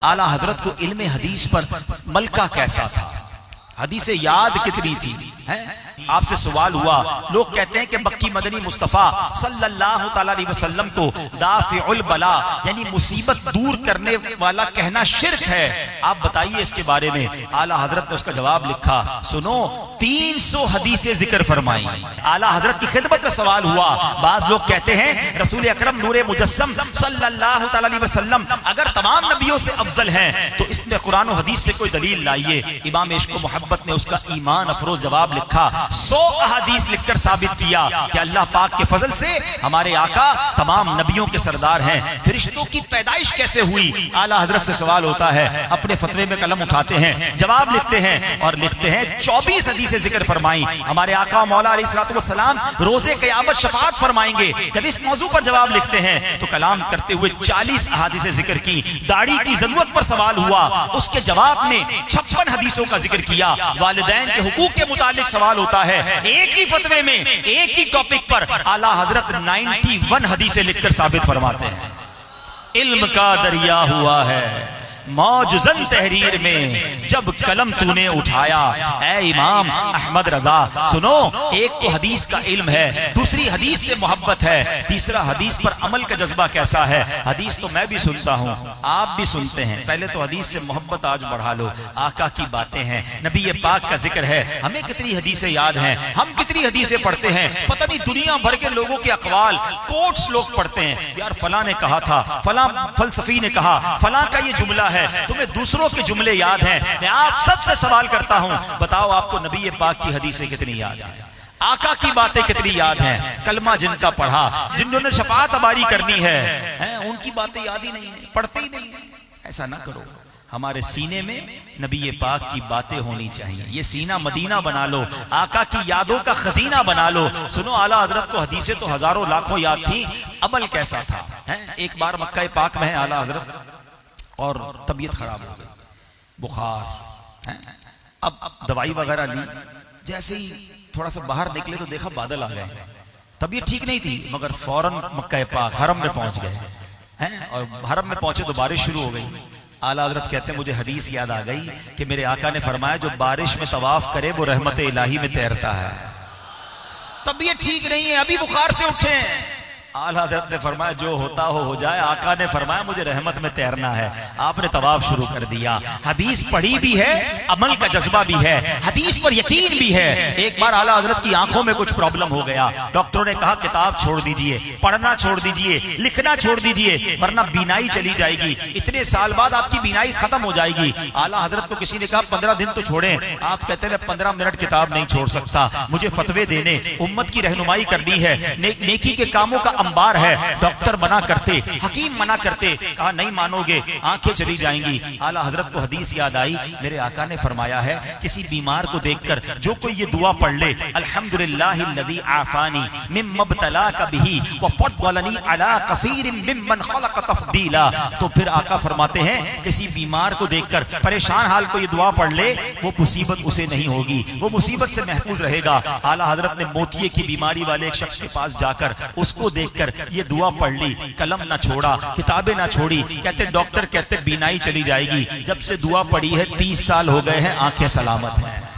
आला हजरत को इल्म हदीस पर मलका कैसा था, हदीस याद कितनी थी हैं? आपसे सवाल हुआ, लोग कहते हैं कि मक्की मदनी मुस्तफा सल्लल्लाहु तआला अलैहि वसल्लम को दाफिउल बला यानी मुसीबत दूर करने वाला कहना शिर्क है, आप बताइए इसके बारे में। आला हजरत ने उसका जवाब लिखा, सुनो 300 हदीसें जिक्र फरमाई। आला हजरत की खिदमत में सवाल हुआ, बाज लोग कहते हैं रसूल अकरम नूरे मुजस्सम सल्लल्लाहु तआला अलैहि वसल्लम अगर तमाम नबियों से अफजल हैं तो इसमें कुरान और हदीस से कोई दलील लाइए। इमाम इश्क व मोहब्बत ने उसका ईमान अफरोज जवाब लिखा, 100 अहादीस लिखकर साबित किया कि अल्लाह पाक के फजल से हमारे आका तमाम नबियों के सरदार हैं। फरिश्तों की पैदाइश कैसे हुई, आला हजरत से सवाल होता है। अपने फतवे में कलम उठाते हैं, जवाब लिखते हैं और लिखते हैं 24 हदीसें जिक्र फरमाई। हमारे आका मौला अलैहिस्सलातु वस्सलाम रोजे क़यामत शफाअत फरमाएंगे। जब इस मौजू पर जवाब लिखते हैं तो कलाम करते हुए 40 अहादीसें जिक्र की। दाढ़ी की जरूरत पर सवाल हुआ, उसके जवाब में 56 हदीसों का जिक्र किया। वालिदैन के हुकूक के मुतालिक सवाल होता है, एक ही फतवे में एक ही टॉपिक पर आला हजरत 91 हदीसें लिखकर साबित फरमाते हैं। इल्म का दरिया हुआ है मौजज़न तहरीर में जब कलम तूने उठाया। ऐ इमाम अहमद रजा सुनो, एक तो हदीस का इल्म है, दूसरी हदीस से मोहब्बत है, तीसरा हदीस पर अमल का जज्बा कैसा है। हदीस तो मैं भी सुनता हूँ, आप भी सुनते हैं, पहले तो हदीस से मोहब्बत आज बढ़ा लो। आका की बातें हैं, नबी पाक का जिक्र है, हमें कितनी हदीसें याद हैं, हम कितनी हदीसें पढ़ते हैं। पता नहीं दुनिया भर के लोगों के अकवाल कोट्स लोग पढ़ते हैं, यार फला ने कहा था, फला फलसफी ने कहा, फला का ये जुमला है, तुम्हें दूसरों के जुमले याद हैं। मैं आप सबसे सवाल करता हूं, बताओ आपको नबी पाक की हदीसें कितनी याद हैं, आका की बातें कितनी याद हैं। कलमा जिनका पढ़ा, जिन्होंने शफाअत अबारी करनी है, उनकी बातें याद ही नहीं है, पढ़ते ही नहीं है। ऐसा ना करो, हमारे सीने में नबी पाक की बातें होनी चाहिए। ये सीना मदीना बना लो, आका की यादों का खजीना बना लो। सुनो, आला हजरत को हदीसें तो हजारों लाखों याद थी, अमल कैसा था। एक बार मक्का पाक में है आला हजरत और तबीयत खराब हो गई, बुखार, अब दवाई वगैरह ली, जैसे ही थोड़ा सा बाहर निकले तो देखा बादल आ गए। तबीयत ठीक नहीं थी मगर फौरन मक्का पाक हरम में पहुंच गए हैं, और हरम में पहुंचे तो बारिश शुरू हो गई। आला हजरत कहते हैं मुझे हदीस याद आ गई कि मेरे आका ने फरमाया जो बारिश में तवाफ करे वो रहमत इलाही में तैरता है। तबीयत ठीक नहीं है, अभी बुखार से उठे हैं। आला हज़रत ने फरमाया जो होता हो जाए। आका ने फरमाया मुझे रहमत में तैरना है। आपने तवाफ शुरू कर दिया। हदीस पढ़ी भी है, अमल का जज्बा भी है, हदीस पर यकीन भी है। एक बार आला हज़रत की आंखों में कुछ प्रॉब्लम हो गया, डॉक्टरों ने कहा किताब छोड़ दीजिए, पढ़ना छोड़ दीजिए, लिखना छोड़ दीजिए, वरना बीनाई चली जाएगी, इतने साल बाद आपकी बीनाई खत्म हो जाएगी। आला हज़रत को किसी ने कहा 15 दिन तो छोड़ें, आप कहते हैं 15 मिनट किताब नहीं छोड़ सकता, मुझे फतवे देने, उम्मत की रहनुमाई करनी है, नेकी के कामों का अंबार है। डॉक्टर मना करते, हकीम मना करते, कहा नहीं मानोगे आंखें चली जाएंगी। आला हजरत को हदीस याद आई, मेरे आका ने फरमाया है किसी बीमार को देखकर जो कोई ये दुआ पढ़ ले, अल्हम्दुलिल्लाहिल्लज़ी आफानी मिम्मा इब्तलाका बिही व फद्दलनी अला कसीरिन मिम्मन खलक़ तफ़दीला, तो फिर आका फरमाते हैं किसी बीमार को देखकर, परेशान हाल को ये दुआ पढ़ ले, वो मुसीबत उसे नहीं होगी, वो मुसीबत से महफूज रहेगा। आला हजरत ने मोतिये की बीमारी वाले एक शख्स के पास जाकर उसको देखकर ये दुआ पढ़ ली, कलम ना छोड़ा, किताबें ना छोड़ी। कहते डॉक्टर कहते बीनाई चली जाएगी। जब से दुआ पढ़ी है 30 साल हो गए हैं, आंखें सलामत हैं।